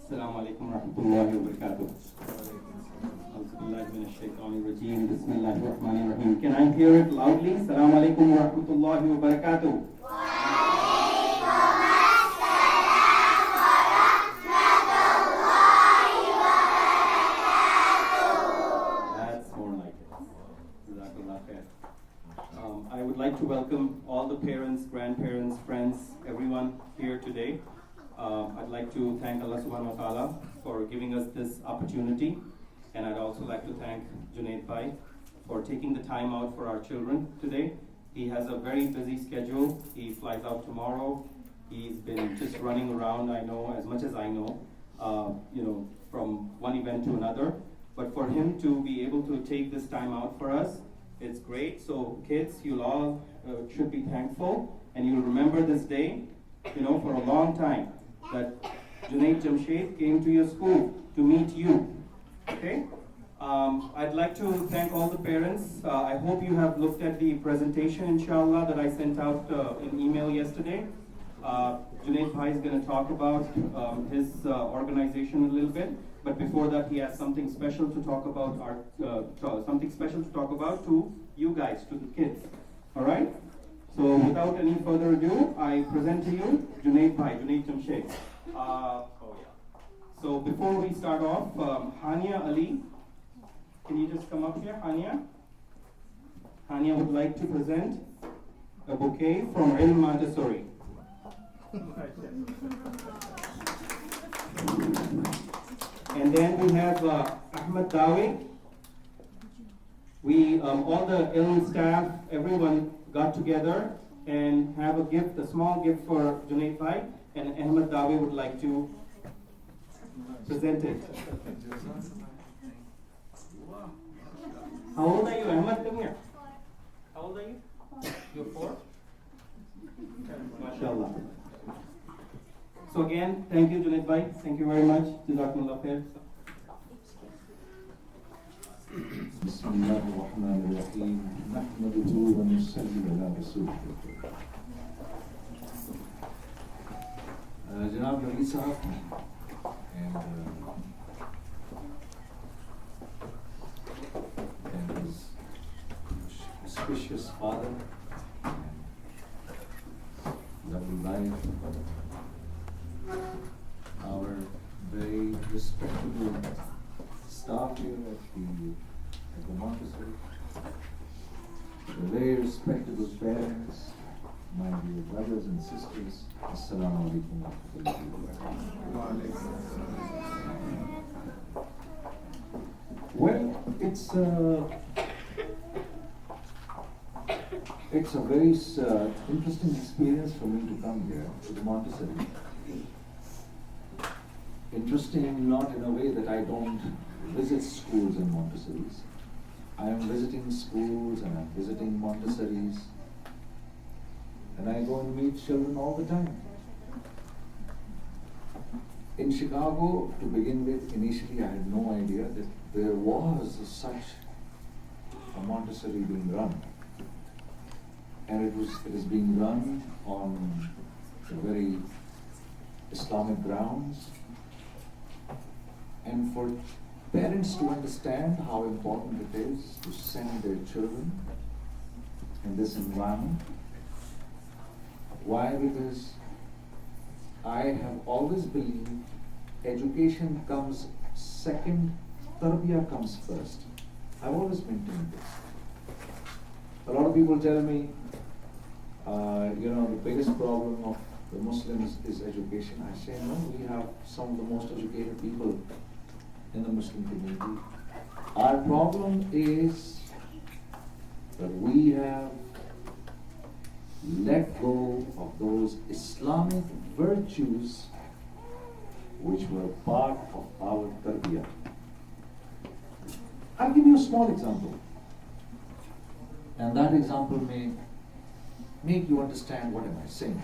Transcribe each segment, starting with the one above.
Assalamu alaikum warahmatullahi wabarakatuh. Auzubillahi minash shaitanir rajeem. Bismillahir rahmanir rahim. Can I hear it loudly? Assalamu alaikum warahmatullahi wabarakatuh. That's more like it. Jazakallah khair. I would like to welcome all the parents, grandparents, friends, everyone here today. I'd like to thank Allah subhanahu wa ta'ala for giving us this opportunity, and I'd also like to thank Junaid Bhai for taking the time out for our children today. He has a very busy schedule. He flies out tomorrow. He's been just running around, I know, as much as I know, from one event to another. But for him to be able to take this time out for us, it's great. So kids, you'll all should be thankful, and you'll remember this day, for a long time, that Junaid Jamshed came to your school to meet you. Okay? I'd like to thank all the parents. I hope you have looked at the presentation, inshallah, that I sent out in email yesterday. Junaid Bhai is going to talk about his organization a little bit, but before that, he has something special to talk about to you guys, to the kids. All right? So without any further ado, I present to you Junaid Bhai, Junaid Jamshed. So before we start off, Hania Ali, can you just come up here, Hania? Hania would like to present a bouquet from ILM Montessori. And then we have Ahmed Dawi. We, all the ILM staff, everyone got together and have a gift, a small gift for Junaid Bhai, and Ahmed Dawi would like to present it. How old are you, Ahmed? Come here. How old are you? You're 4? MashaAllah. So again, thank you, Junaid Bhai. Thank you very much. Jazakumullah khair. بسم الله الرحمن الرحيم نحمده ونصلي على رسوله Janab Ravi Sahab and his auspicious father and lovely wife, our very respectable staff here at the Montessori, the very respectable parents, my dear brothers and sisters, Assalamu alaikum wa rahmatullahi wa barakatuh. Well, it's a very interesting experience for me to come here to the Montessori. Interesting not in a way that I don't visit schools and Montessoris. I am visiting schools and I'm visiting Montessoris, and I go and meet children all the time. In Chicago, to begin with, initially I had no idea that there was such a Montessori being run. And it is being run on very Islamic grounds. And for parents to understand how important it is to send their children in this environment. Why? Because I have always believed education comes second, tarbiyah comes first. I've always maintained this. A lot of people tell me, the biggest problem of the Muslims is education. I say, no, we have some of the most educated people in the Muslim community. Our problem is that we have let go of those Islamic virtues which were part of our tarbiyah. I'll give you a small example, and that example may make you understand what am I saying.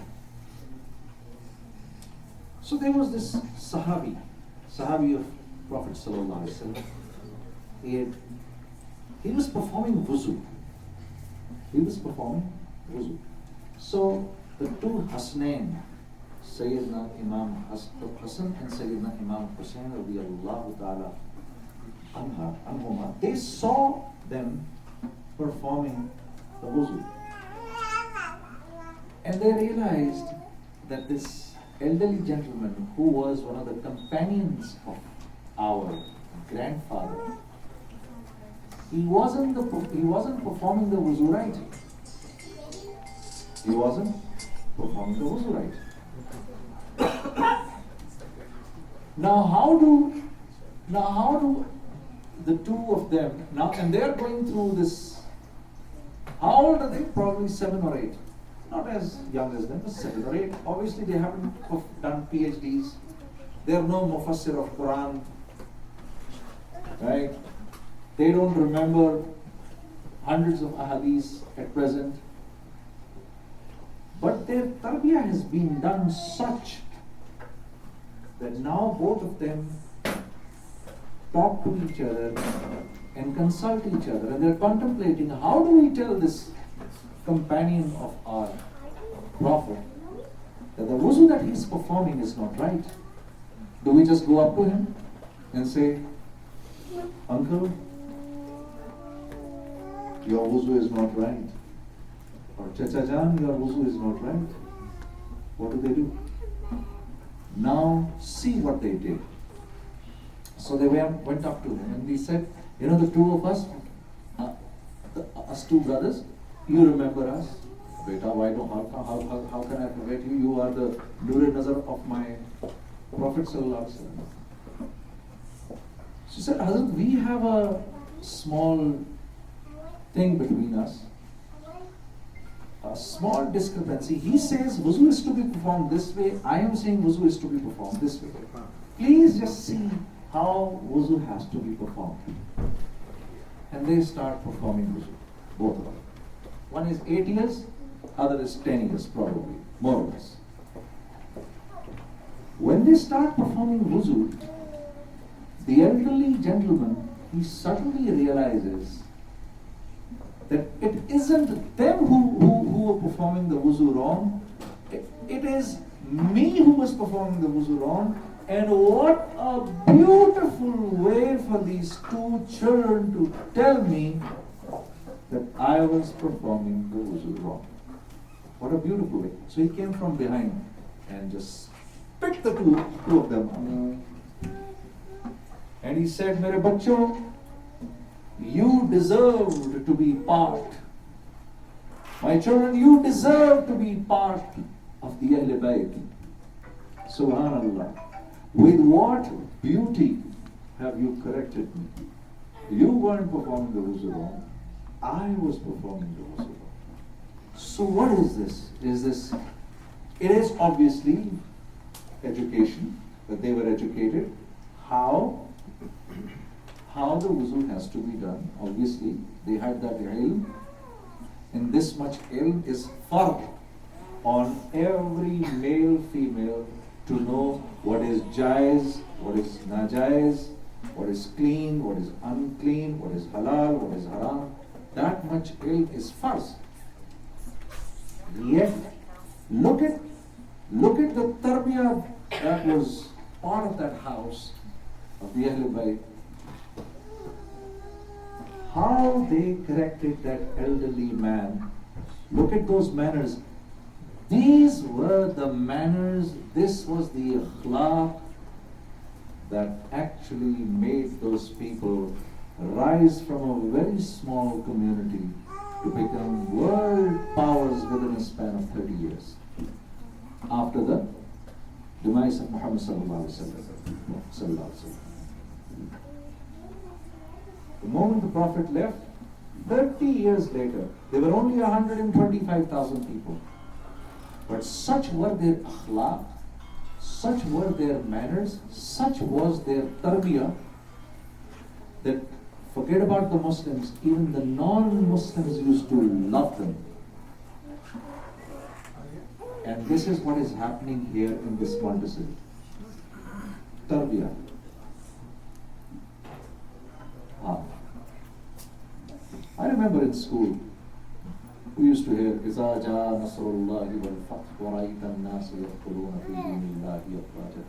So there was this Sahabi of Prophet Sallallahu Alaihi Wasallam. He was performing wuzu. So the two Hasnain, Sayyidina Imam Hassan and Sayyidina Imam Hussain radiyallahu ta'ala anhuma, they saw them performing the wuzu. And they realized that this elderly gentleman, who was one of the companions of our grandfather, he wasn't performing the wuzu right. He wasn't performing the wuzu right. Now how do the two of them now, and they are going through this. How old are they? Probably 7 or 8. Not as young as them, but 7 or 8. Obviously, they haven't done PhDs. They are no mufassir of Quran, right? They don't remember hundreds of ahadith at present. But their tarbiyah has been done such that now both of them talk to each other and consult each other, and they're contemplating, how do we tell this companion of our Prophet that the wuzu that he's performing is not right? Do we just go up to him and say, Uncle, your wuzu is not right? Or Chacha Jan, your wuzu is not right? What do? Now see what they did. So they went up to him and they said, you know, the two of us, us two brothers, you remember us? Beta, how can I forget you? You are the Nur-e-Nazar of my Prophet Sallallahu Alaihi Wasallam. She said, Hazrat, we have a small thing between us. A small discrepancy. He says wuzu is to be performed this way. I am saying wuzu is to be performed this way. Please just see how wuzu has to be performed. And they start performing wuzu, both of them. One is 8 years, other is 10 years probably, more or less. When they start performing wuzu, the elderly gentleman, he suddenly realizes that it isn't them who are performing the wuzu wrong. It is me who was performing the wuzu wrong. And what a beautiful way for these two children to tell me that I was performing the wuzu wrong. What a beautiful way. So he came from behind and just picked the two of them up. And he said, Mere bachcho, you deserved to be part. My children, you deserve to be part of the Ahl Bayt. Subhanallah. With what beauty have you corrected me? You weren't performing the wuzu wrong. I was performing the wuzu wrong. So what is this? It is obviously education, that they were educated. How the wuzu has to be done. Obviously, they had that ilm. And this much ilm is fard on every male, female to know what is jaiz, what is najaiz, what is clean, what is unclean, what is halal, what is haram. That much ilm is farz. Yet, look at the tarbiyah that was part of that house of the Ahl Bayt. How they corrected that elderly man. Look at those manners. These were the manners, this was the akhlaq that actually made those people rise from a very small community to become world powers within a span of 30 years. After the demise of Muhammad Sallallahu Alaihi Wasallam. The moment the Prophet left, 30 years later, there were only 125,000 people. But such were their akhlaq, such were their manners, such was their tarbiyah, that forget about the Muslims, even the non-Muslims used to love them. And this is what is happening here in this Montessori. Tarbiyah. I remember in school, We used to hear, إِذَا جَاءَ نَصْرُ اللَّهِ وَالْفَتْحُ وَرَأَيْتَ النَّاسَ يَدْخُلُونَ فِي دِينِ اللَّهِ أَفْوَاجًا.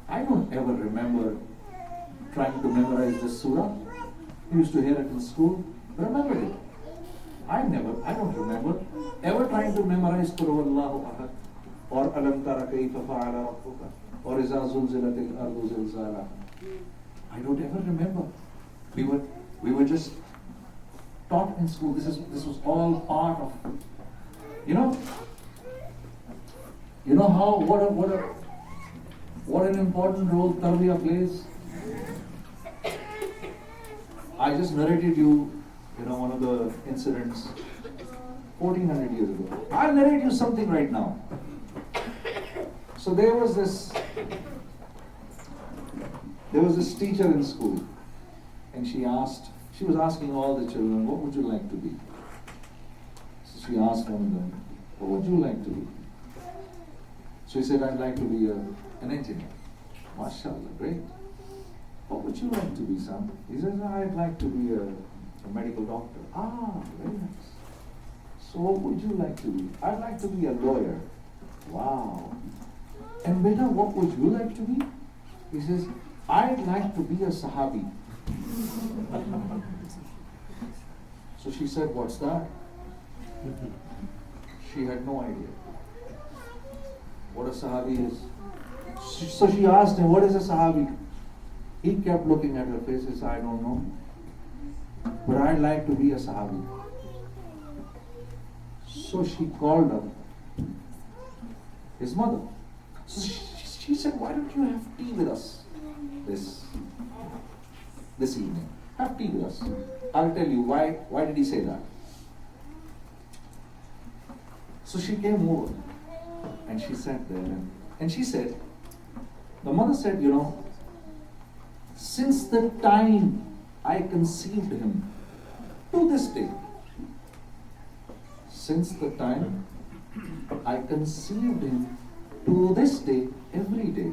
I don't ever remember trying to memorize this surah. We used to hear it in school. Remember it. I don't remember ever trying to memorize Qul Huwallahu Ahad or Alam Tara Kayfa Fa'ala Rabbuka or Iza Zulzilatil Ardu Zilzalaha. I don't ever remember. We were just taught in school. This was all part of, you know how what an important role tarbiyah plays. I just narrated you one of the incidents 1400 years ago. I'll narrate you something right now. So there was this teacher in school, and she was asking all the children, what would you like to be? So she asked one of them, what would you like to be? So he said, I'd like to be an engineer. MashaAllah, great. What would you like to be, son? He says, I'd like to be a medical doctor. Ah, very nice. So what would you like to be? I'd like to be a lawyer. Wow. And beta, what would you like to be? He says, I'd like to be a Sahabi. So she said, what's that? She had no idea what a Sahabi is. So she asked him, what is a Sahabi? He kept looking at her face and said, I don't know. But I'd like to be a Sahabi. So she called up his mother. So she said, why don't you have tea with us this evening? Have tea with us. I'll tell you why did he say that. So she came over and she sat there and she said, the mother said, since the time I conceived him to this day, since the time I conceived him to this day, every day,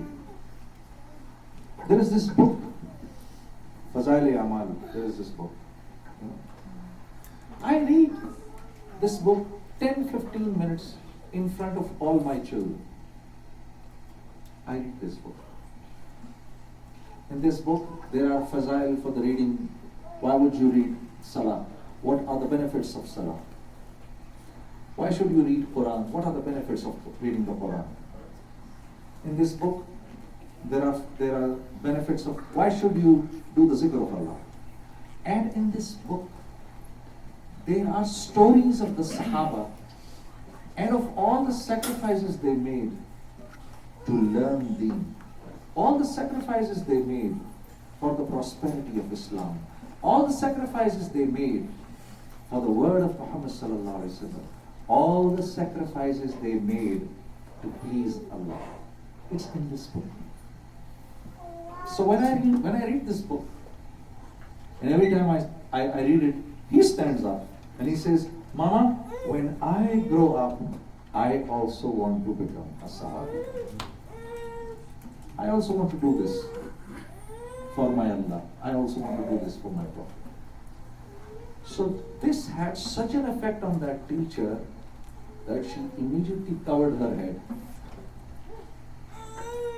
there is this book, Fazail Amal, there is this book. I read this book 10-15 minutes in front of all my children. I read this book. In this book, there are fazail for the reading. Why would you read Salah? What are the benefits of Salah? Why should you read Quran? What are the benefits of reading the Quran? In this book, there are benefits of why should you do the zikr of Allah? And in this book, there are stories of the Sahaba and of all the sacrifices they made to learn Deen. All the sacrifices they made for the prosperity of Islam. All the sacrifices they made for the word of Muhammad sallallahu alaihi wasallam. All the sacrifices they made to please Allah. It's in this book. So when I read this book, and every time I read it, he stands up and he says, Mama, when I grow up, I also want to become a Sahabi. I also want to do this for my Allah. I also want to do this for my Prophet. So this had such an effect on that teacher that she immediately covered her head.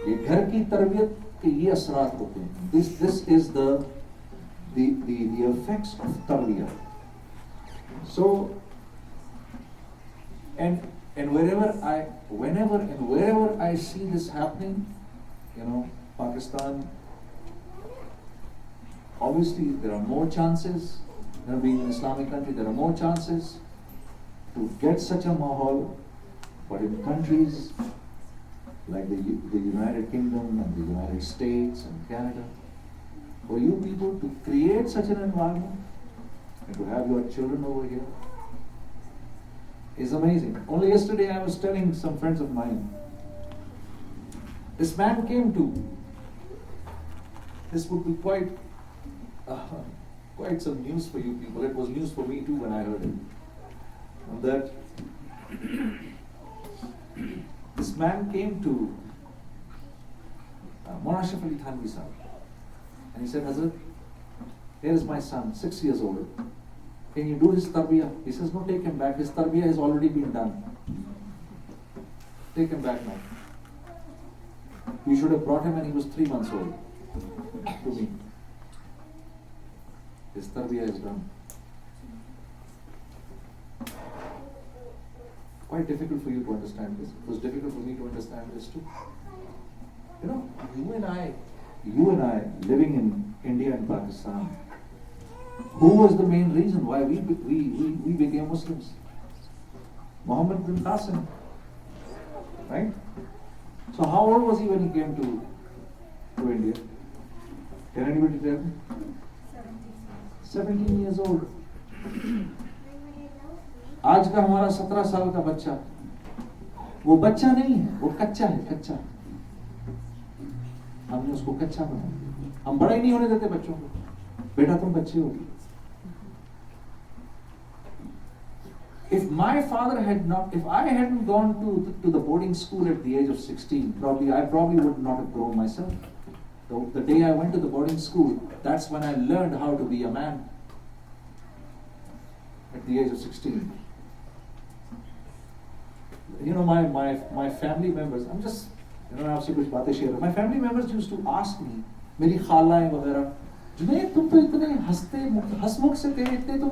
ये घर की तरबियत के ये असरात होते हैं. This is the effects of tarbiyah. So and whenever and wherever I see this happening, Pakistan, obviously there are more chances, being an Islamic country, there are more chances to get such a mahal, but in countries like the United Kingdom and the United States and Canada, for you people to create such an environment and to have your children over here is amazing. Only yesterday I was telling some friends of mine, this man came to, this would be quite some news for you people. It was news for me too when I heard it. And that this man came to Maulana Ashraf Ali Thanvi Sahib, and he said, Hazrat, here is my son, 6 years old. Can you do his tarbiyah? He says, no, take him back. His tarbiyah has already been done. Take him back now. You should have brought him when he was 3 months old to me. His tarbiyah is done. Quite difficult for you to understand this. It was difficult for me to understand this too. You know, you and I living in India and Pakistan, who was the main reason why we became Muslims? Muhammad bin Qasim, right? So how old was he when he came to India? Can anybody tell me? 17 years old. आज का हमारा 17 साल का बच्चा, वो बच्चा नहीं है, वो कच्चा है, कच्चा। हमने उसको कच्चा बना दिया। हम बड़ा ही नहीं होने देते बच्चों को। बेटा तुम बच्चे हो। If I hadn't gone to the boarding school at the age of 16, I probably would not have grown myself. The day I went to the boarding school, that's when I learned how to be a man. At the age of 16. You know, my family members, I'm just, आपसे कुछ बातें share करूं. My family members used to ask me, मेरी खालाएं वगैरह, जुनैद तुम तो इतने हंसमुख से थे, इतने तुम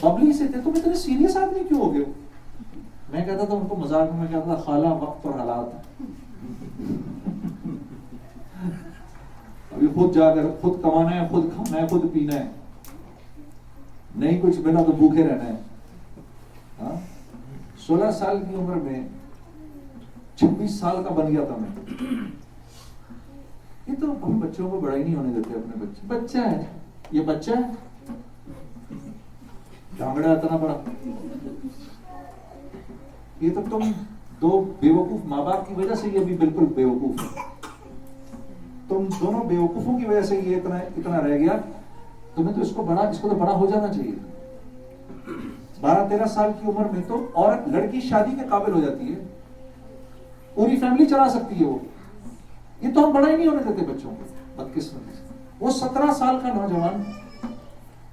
बबली से थे, तुम इतने सीरियस आदमी क्यों हो गए? मैं कहता था उनको मजाक में, मैं कहता था खाला वक्त पर हालात. अभी खुद जाकर खुद कमाना है, खुद खाना है, खुद पीना है, नहीं कुछ मिला तो भूखे रहना है. 16 साल की उम्र में 26 साल का बन गया था मैं. ये तो हम बच्चों को बड़ा ही नहीं होने देते अपने बच्चे. बच्चा है, ये बच्चा है, ढांगड़ा इतना बड़ा. ये तो तुम दो बेवकूफ माँ बाप की वजह से ये भी बिल्कुल बेवकूफ है. तुम दोनों बेवकूफों की वजह से ये इतना रह गया. तुम्हें तो इसको तो बड़ा हो जाना चाहिए. 12-13 साल की उम्र में तो औरत लड़की शादी के काबिल हो जाती है, पूरी फैमिली चला सकती है वो. ये तो हम बड़ा ही नहीं होने देते बच्चों को, बदकिस्मती से. वो 17 साल का नौजवान,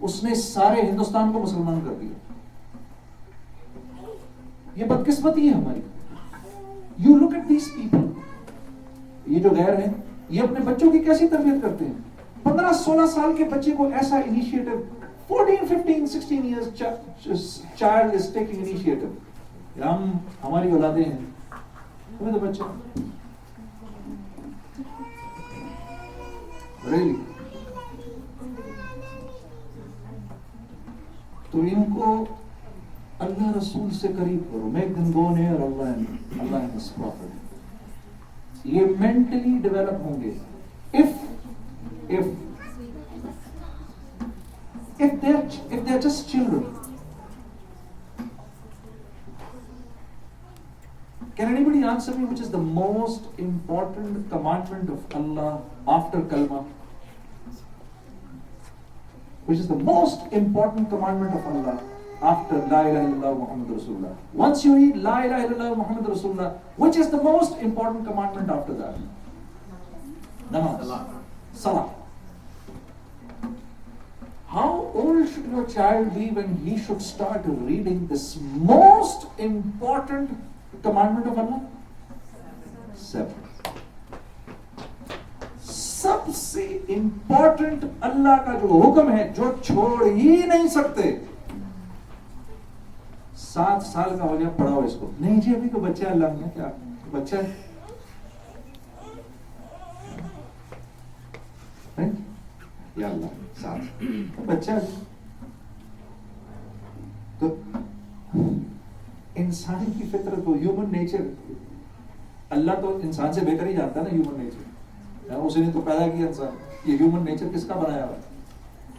उसने सारे हिंदुस्तान को मुसलमान कर दिया. ये बदकिस्मती है हमारी. You look at these people, ये जो गैर हैं, ये अपने बच्चों की कैसी तरबियत करते हैं. 15-16 साल के बच्चे को ऐसा initiative, 14-15-16 years child is taking initiative. हमारी औलादे हैं, तुम्हें तो बच्चे really. तो इनको अल्लाह रसूल से करीब करो. Make them go near Allah and His Prophet. ये मेंटली डेवलप होंगे. If they're just children. Can anybody answer me which is the most important commandment of Allah after kalma? Which is the most important commandment of Allah after La ilaha illallah Muhammad Rasulullah? Once you read La ilaha illallah Muhammad Rasulullah, which is the most important commandment after that? Namaz. Salah. How old should your child be when he should start reading this most important commandment of Allah? 7. सबसे important अल्लाह का जो हुक्म है, जो छोड़ ही नहीं सकते. 7 साल का हो गया, पढ़ाओ इसको. नहीं जी अभी तो बच्चा है. अल्लाह ने क्या बच्चा है? या अल्लाह 7 बच्चा है. तो इंसान की फितरत हो, ह्यूमन नेचर, अल्लाह तो इंसान से बेहतर ही जानता है ना ह्यूमन नेचर. उसने तो पैदा किया इंसान. ये ह्यूमन नेचर किसका बनाया हुआ है?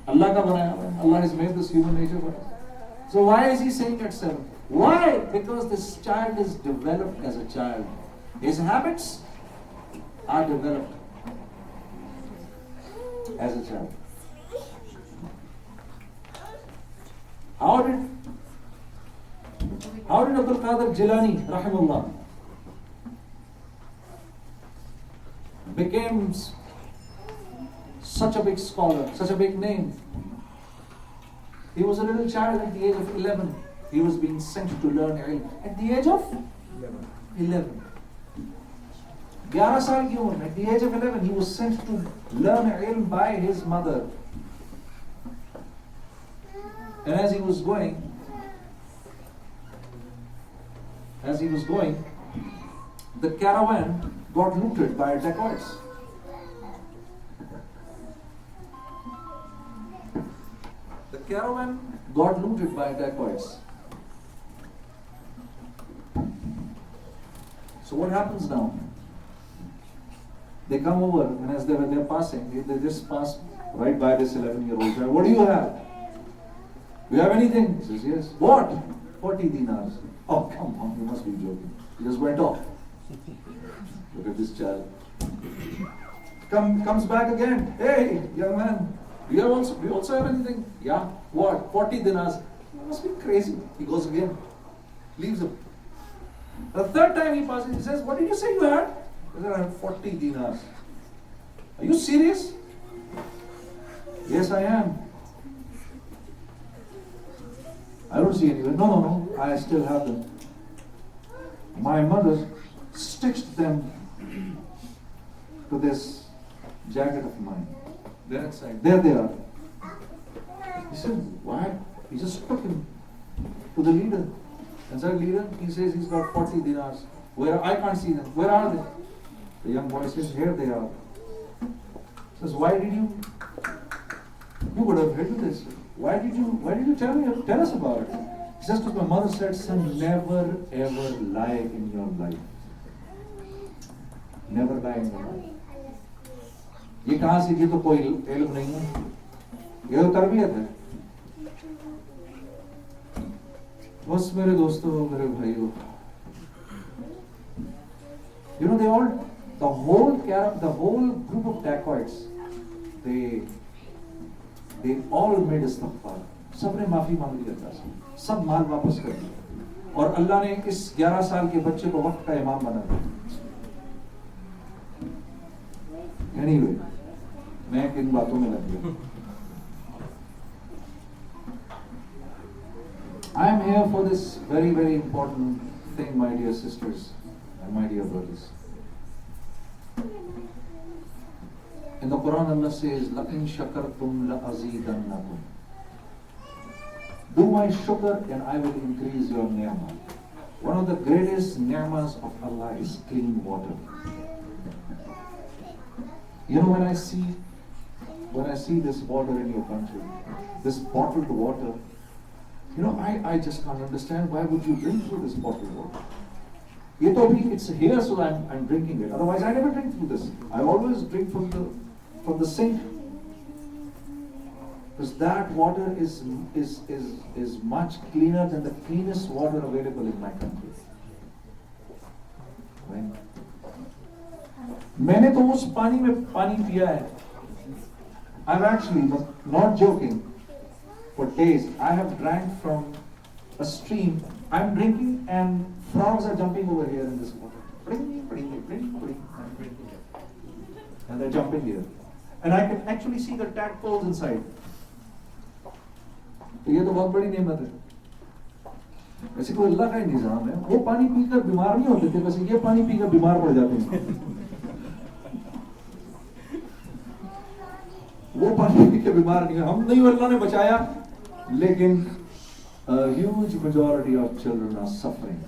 अल्लाह का बनाया हुआ है. Allah has made this human nature for us. So why is he saying at 7? Why? Because this child is developed as a child. His habits are developed as a child. How did Abdul Qadir Jilani rahimahullah became such a big scholar, such a big name? He was a little child at the age of 11. He was being sent to learn ilm. At the age of 11. 11 साल की उम्र में, at the age of 11, he was sent to learn ilm by his mother. And as he was going, the caravan got looted by dacoits. The caravan got looted by dacoits. So what happens now? They come over, and as they're passing, they just pass right by this 11-year-old child. What do you have? Do you have anything? He says, yes. What? 40 dinars. Oh, come on, you must be joking. He just went off. Look at this child. Comes back again. Hey, young man, do you also have anything? Yeah. What? 40 dinars. You must be crazy. He goes again. Leaves him. The third time he passes, he says, what did you say you had? He said, I have 40 dinars. Are you serious? Yes, I am. I don't see anyone. No, I still have them. My mother stitched them to this jacket of mine. They're inside. There they are. He said, why? He just took him to the leader. And said, leader, he says he's got 40 dinars. Where? I can't see them. Where are they? The young boy says, here they are. He says, why did you would have written this. Why did you tell us about it? He says, because my mother said, son, never ever lie in your life. Never lie in your life. ये कहाँ से, ये तो कोई इल्म नहीं है, ये तो तरबियत है. बस मेरे दोस्तों, मेरे भाइयों, you know, the whole group of dacoits, they all made istighfar. सबने माफी मांग ली अल्लाह से, सब माल वापस कर दिया, और अल्लाह ने इस 11 साल के बच्चे को वक्त का इमाम बना दिया. Anyway, मैं किन बातों में लग गया. I am here for this very, very important thing, my dear sisters and my dear brothers. In the Quran, Allah says, لَإِن شَكَرْتُمْ لَأَزِيدَنَّكُمْ. Do my shukr and I will increase your ni'mah. One of the greatest ni'mas of Allah is clean water. You know, when I see this water in your country, this bottled water, you know, I just can't understand, why would you drink through this bottled water? It's here, so I'm drinking it. Otherwise, I never drink through this. I always drink from the sink. Because that water is much cleaner than the cleanest water available in my country. Right? मैंने तो उस पानी में पानी पिया है. I'm actually not joking. For days, I have drank from a stream. I'm drinking and frogs are jumping over here in this water. I'm drinking it. And they're jumping here. And I can actually see the tadpoles inside. तो ये तो बहुत बड़ी नेमत है. वैसे कोई अल्लाह का ही निजाम है. वो पानी पीकर बीमार नहीं होते थे, वैसे ये पानी पीकर बीमार पड़ जाते हैं. वो पानी पीकर बीमार नहीं, हम नहीं, अल्लाह ने बचाया, लेकिन a huge majority of children are suffering.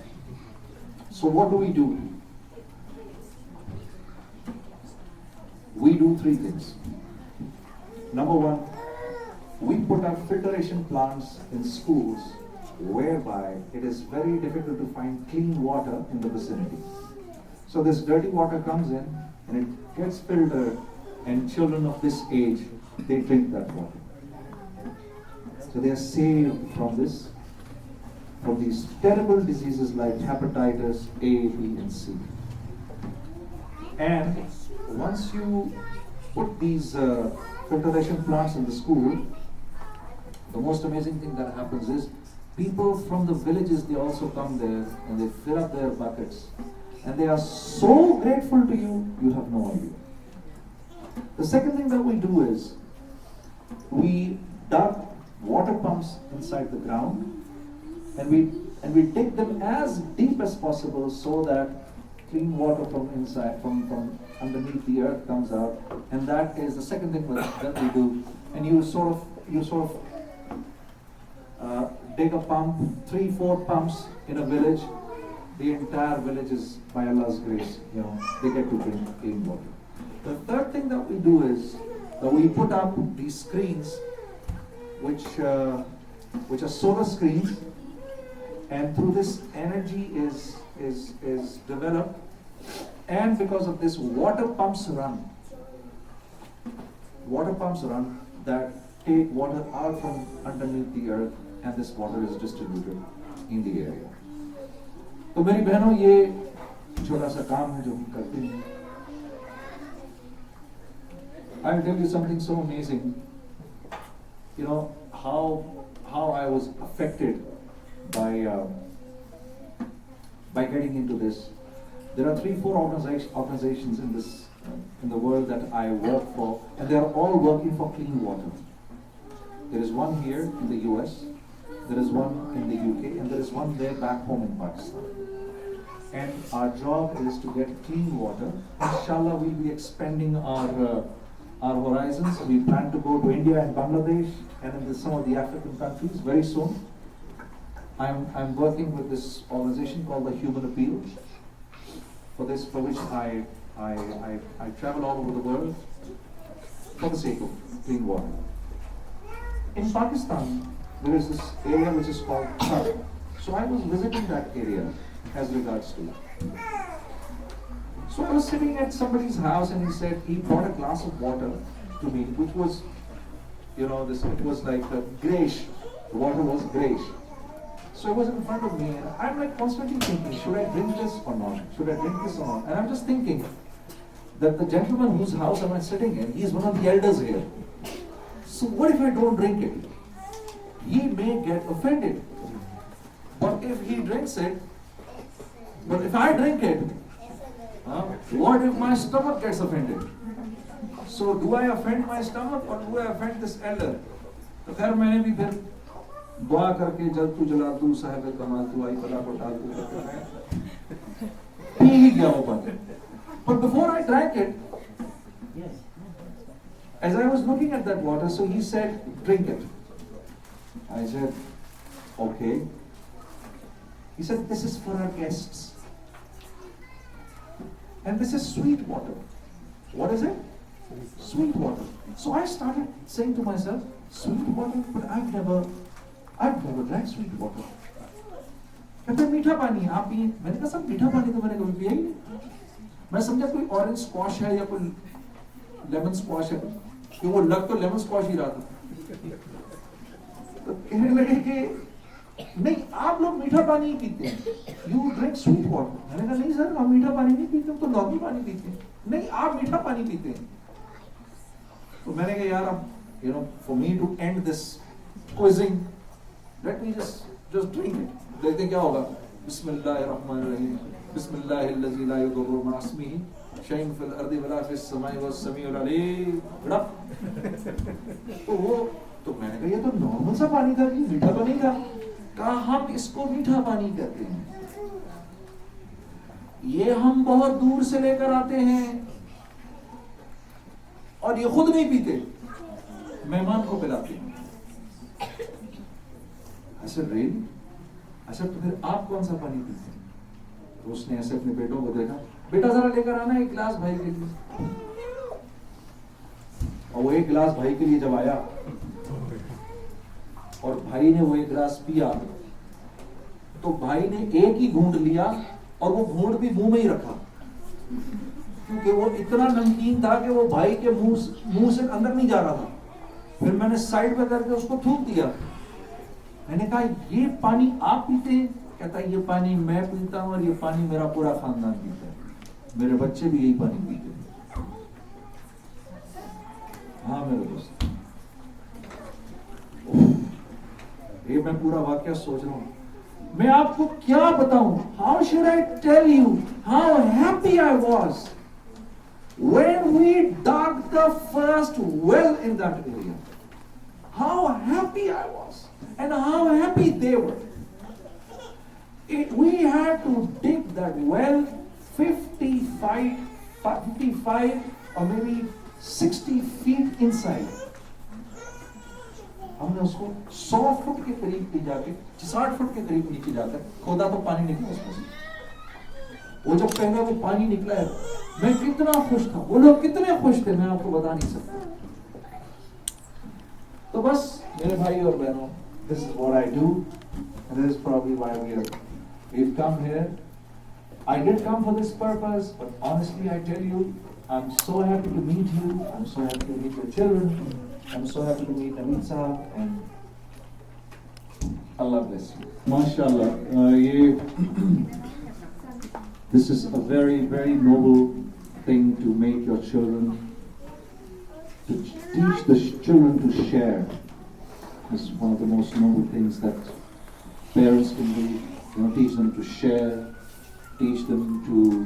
So what do? We do 3 things. Number 1, we put up filtration plants in schools whereby it is very difficult to find clean water in the vicinity. So this dirty water comes in and it gets filtered, and children of this age, they drink that water. So they are saved from these terrible diseases like hepatitis A, B, and C. And once you put these filtration plants in the school, the most amazing thing that happens is people from the villages, they also come there and they fill up their buckets. And they are so grateful to you, you have no idea. The second thing that we do is we dug water pumps inside the ground, and we dig them as deep as possible so that clean water from inside, from underneath the earth comes out. And that is the second thing that we do. And you sort of dig a pump, 3-4 pumps in a village. The entire village is, by Allah's grace, they get to drink clean water. The third thing that we do is that we put up these screens, which are solar screens, and through this energy is developed, and because of this water pumps run that take water out from underneath the earth, and this water is distributed in the area. तो मेरी बहनों, ये छोटा सा काम है जो हम करते हैं. I'll tell you something so amazing. How I was affected by getting into this. There are 3-4 organizations in the world that I work for, and they are all working for clean water. There is one here in the US, there is one in the UK, and there is one there back home in Pakistan. And our job is to get clean water. Inshallah, we'll be expanding our horizons. We plan to go to India and Bangladesh and in some of the African countries very soon. I'm working with this organization called the Human Appeal, for which I travel all over the world for the sake of clean water. In Pakistan, there is this area which is called Thar. So I was visiting that area as regards to it. So I was sitting at somebody's house, and he brought a glass of water to me, which was, it was like grayish. The water was grayish. So it was in front of me, and I'm like constantly thinking, should I drink this or not? Should I drink this or not? And I'm just thinking that the gentleman whose house am I sitting in, he is one of the elders here. So what if I don't drink it? He may get offended. But if he drinks it, but if I drink it, what if my stomach gets offended? So do I offend my stomach or do I offend this elder? तो खैर मैंने भी फिर दुआ करके जल तू जला तू साहिब कमाल तू आई पला को डाल तू पी ही गया वो पानी. But before I drank it, as I was looking at that water, so he said, drink it. I said, okay. He said, this is for our guests. And this is sweet water. What is it? Sweet water. So I started saying to myself, sweet water? But I've never drank sweet water. कहते मीठा पानी आप पिए. मैंने कहा सब मीठा पानी तो मैंने कभी पिया ही नहीं. मैं समझा कोई ऑरेंज स्क्वाश है या कोई लेमन स्क्वाश है, कि वो लग तो लेमन स्क्वाश ही रहा था. तो कहने लगे कि नहीं आप लोग मीठा पानी ही पीते हैं, यू ड्रिंक स्वीट वाटर. मैंने कहा नहीं सर हम मीठा पानी नहीं पीते, हम तो नॉर्मल पानी पीते हैं. नहीं आप मीठा पानी पीते हैं. तो मैंने कहा यार अब for me to end this quizzing, let me just drink it, देखते हैं क्या होगा. बिस्मिल्लाहिर्रहमानिर्रहीम, बिस्मिल्लाहिल्लज़ी ला यदुर्रु मअ इस्मिही शैउन फिल अर्दि वला फिस समाई वस समीउल अलीम. तो मैंने कहा ये तो नॉर्मल सा पानी था, ये मीठा तो नहीं था. कहा हम इसको मीठा पानी कहते हैं, ये हम बहुत दूर से लेकर आते हैं और ये खुद नहीं पीते, मेहमान को पिलाते हैं. ऐसे रेल अच्छा तो फिर आप कौन सा पानी पीते हैं? तो उसने ऐसे अपने बेटों को देखा, बेटा जरा लेकर आना एक गिलास भाई के लिए. और वो एक गिलास भाई के लिए जब आया और भाई ने वो एक गिलास पिया, तो भाई ने एक ही घूंट लिया और वो घूंट भी मुंह में ही रखा, क्योंकि वो इतना नमकीन था कि वो भाई के मुंह से अंदर नहीं जा रहा था. फिर मैंने साइड में करके उसको थूक दिया. मैंने कहा ये पानी आप पीते हैं? कहता है ये पानी मैं पीता हूं और ये पानी मेरा पूरा खानदान पीता है, मेरे बच्चे भी यही पानी पीते हैं. हाँ मेरे दोस्त, ये मैं पूरा वाक्य सोच रहा हूं. मैं आपको क्या बताऊं? How should I tell you how happy I was when we dug the first well in that area. how happy I was and how happy they were. We had to dig that well 55 or maybe 60 feet inside. हमने उसको 100 foot के करीब ले जाके 60 foot के करीब नीचे जाकर खोदा तो पानी निकला उसमें से. वो जब पहले वो पानी निकला है, मैं कितना खुश था, वो लोग कितने खुश थे, मैं आपको बता नहीं सकता. तो बस मेरे भाई और बहनों, this is what I do, and this is probably why we've come here. I did come for this purpose, but honestly I tell you, I'm so happy to meet you, I'm so happy to meet your children, I'm so happy to meet Naveed Sahab, and Allah bless you. MashaAllah, this is a very, very noble thing to make your children, to teach the children to share. It's one of the most noble things that parents can do. Teach them to share, teach them to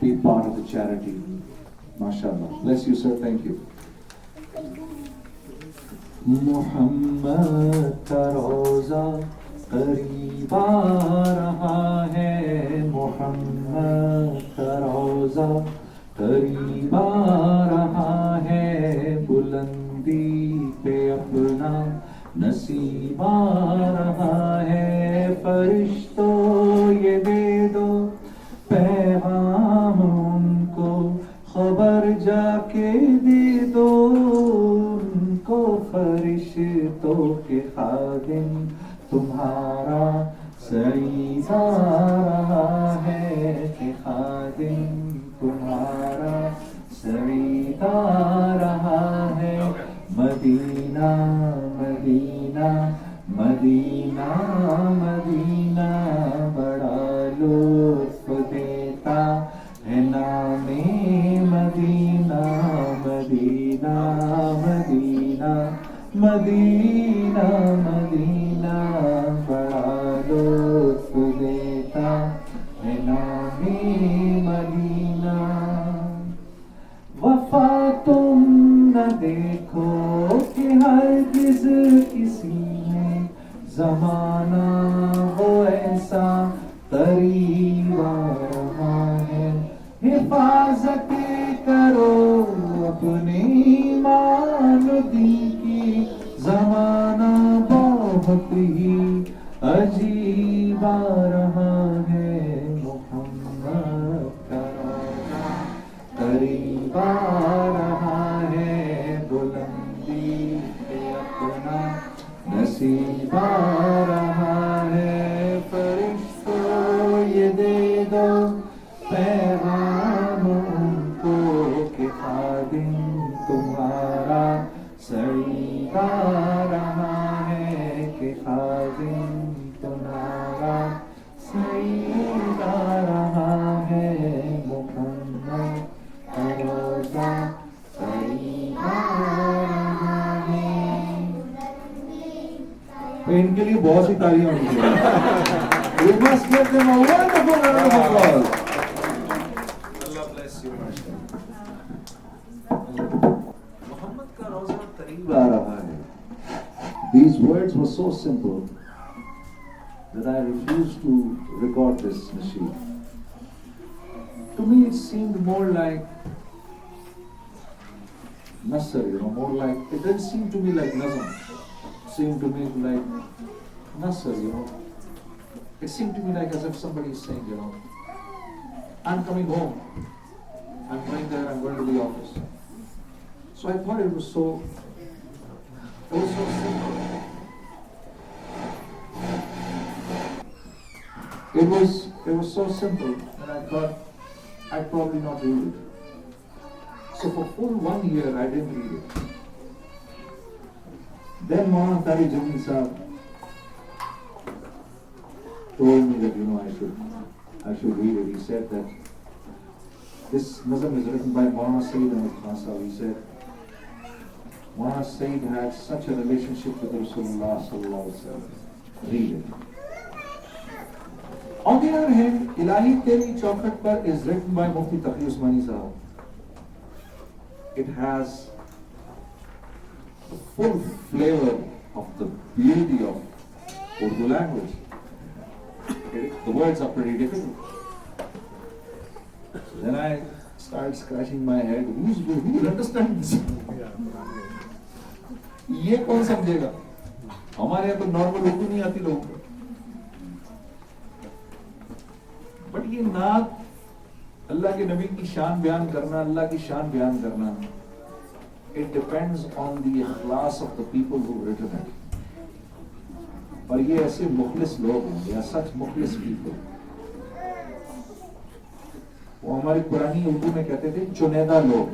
be part of the charity. MashaAllah. Bless you, sir. Thank you. Muhammad ka roza قریب آ رہا ہے, محمد کا روزہ قریب آ رہا ہے, بلندی پہ اپنا نصیب آ رہا ہے. فرشتوں یہ دے دو پیغام ان کو, خبر جا کے دے دو ان کو, فرشتوں کے خادم تمہارا سعید آ رہا ہے, کہ خادم تمہارا سعید آ رہا ہے. مدینہ مدینہ مدینہ مدینہ بڑا لطف دیتا ہے نام مدینہ. مدینہ مدینہ مدینہ مدینہ بڑا لطف دیتا ہے نام مدینہ. وفا تم نہ دیکھو کہ ہرگز کسی نے, زمانہ وہ ایسا قریب آ رہا ہے. حفاظت کرو اپنے ایمان دین کی, زمانہ بہت ہی عجیب آ رہا ہے. محمد کا روزہ قریب آ رہا ہے, بلندی پہ اپنا نصیب آ رہا ہے. فرشتوں یہ دے دو پیغام ان کو, کہ خادم تمہارا سعید آ رہا ہے, کہ خادم تمہارا سعید آ رہا ہے. محمد کا روزہ قریب آ رہا ہے. ان کے لیے بہت سی تالیاں ہونی چاہیے. We must give them a wonderful round of applause. Allah bless you. محمد کا روزہ قریب آ رہا ہے. These words were so simple that I refused to record this nasheed. To me it seemed more like Nasr, more like, it didn't seem to me like Nazm. It seemed to me like Nasr, It seemed to me like as if somebody is saying, I'm coming home. I'm going there, I'm going to the office. So I thought it was so simple. It was so simple that I thought I'd probably not read it. So for full 1 year I didn't read it. Then Junaid Jamshed told me that I should read it. He said that this nazm is written by Maulana Sayyid Ahmad Khan Sahib. He said Maulana Sayyid had such a relationship with Rasulullah sallallahu alaihi wasallam. Read it. On the other hand, Ilahi Teri Chaukat Par is written by Mufti Taqi Usmani Sahib. It has the full flavor of the beauty of Urdu language. The words are pretty difficult. So then I started scratching my head. Who will understand this? یہ کون سمجھے گا؟ ہمارے یہاں تو normal Urdu نہیں آتی لوگوں کو. بٹ یہ نعت اللہ کے نبی کی شان بیان کرنا, اللہ کی شان بیان کرنا, it depends on the ikhlas of the people who written it. اور یہ ایسے مخلص لوگ ہیں, یا سچ مخلص people. وہ ہماری پرانی اردو میں کہتے تھے چنیدہ لوگ.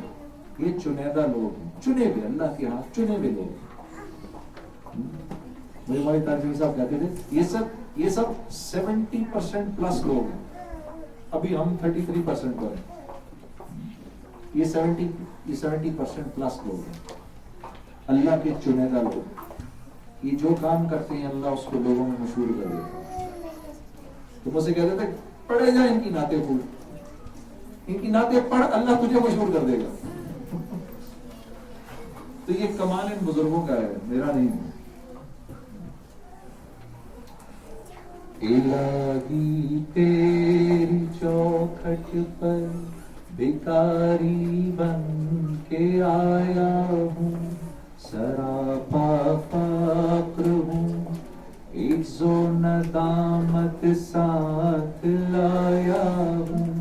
یہ چنیدہ لوگ ہیں, چنے ہوئے, اللہ کے ہاتھ چنے ہوئے لوگ. مجھے ہماری تاجر صاحب کہتے تھے یہ سب 70% پلس لوگ ہیں, ابھی ہم 33% پر ہیں. یہ 70% پلس لوگ ہیں, اللہ کے چنیدہ لوگ. یہ جو کام کرتے ہیں اللہ اس کو لوگوں میں مشہور کر دیتا ہے. تو مجھ سے کہتے تھے پڑھے جا ان کی نعتیں, پھول ان کی نعتیں پڑھ, اللہ تجھے مشہور کر دے گا. تو یہ کمال ان بزرگوں کا ہے, میرا نہیں ہے. الہی تیری چوکھٹ پر بھکاری بن کے آیا ہوں, سراپا فقر ہوں, عز و ندامت ساتھ لایا ہوں.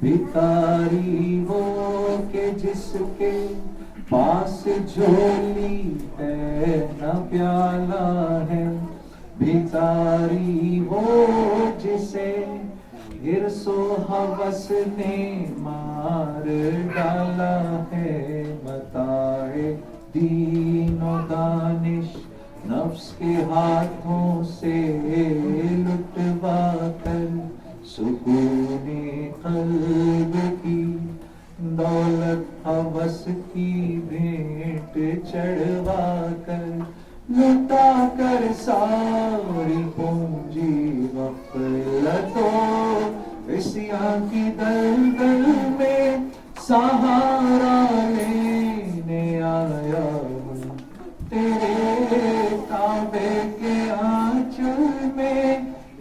بھکاری وہ کہ جس کے پاس جھولی ہے نہ پیالہ ہے. بھکاری وہ جسے حرص و ہوس نے مار ڈالا ہے. متاع دین و دانش نفس کے ہاتھوں سے لٹوا کر, سکون قلب کی دولت ہوس کی بھیٹ چڑھوا کر, لٹا کر ساری پونجی غفلتوں عصیان کی دلدل میں سہارا لینے آیا ہوں. تیرے کعبے کے آنچل میں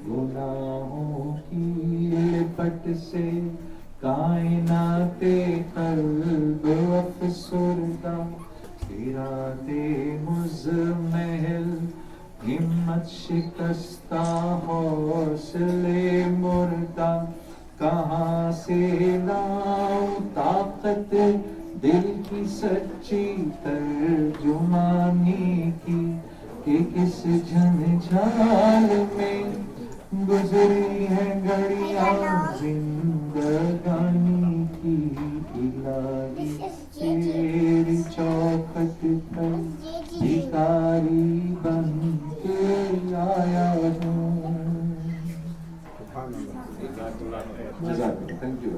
گناہوں کی لپٹ سے کائنات قلب افسردہ. ارادے مزمحل ہمت شکستہ حوصلے مردہ, کہاں سے لاؤں طاقت دل کی سچی ترجمانی کی, کہ کس جھنجھال میں گزری ہے گھڑیاں زندگانی کی. الہی تیری چوکھٹ پر بھکاری بن کے آیا ہوں. جزاک اللہ, تھینک یو.